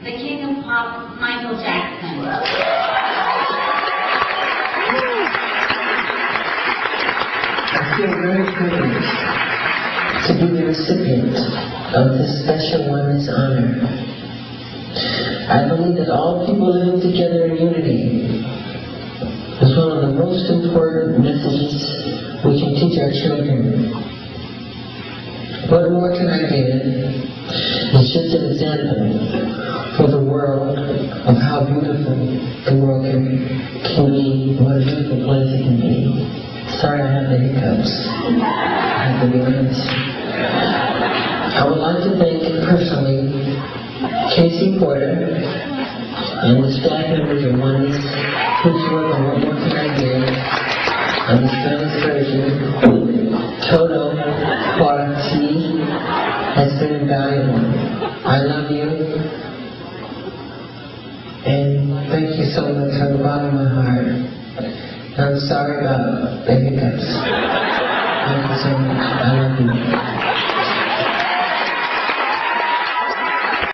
the king of pop, Michael Jackson. I feel very privileged to be the recipient of this special women's honor. I believe that all people living together in unity is one of the most important messages we can teach our children. What more can I give? It's just an example for the world of how beautiful the world can be, what a beautiful place it can be. Sorry I have the hiccups. I have to be honest. I would like to thank personally Casey Porter and the staff members of Oneness whose work on What More Can I Give on the Spanish version, Toto Quartzi, has been invaluable. I love you, and thank you so much from the bottom of my heart. I'm sorry about the hiccups. Thank you so much. I love you.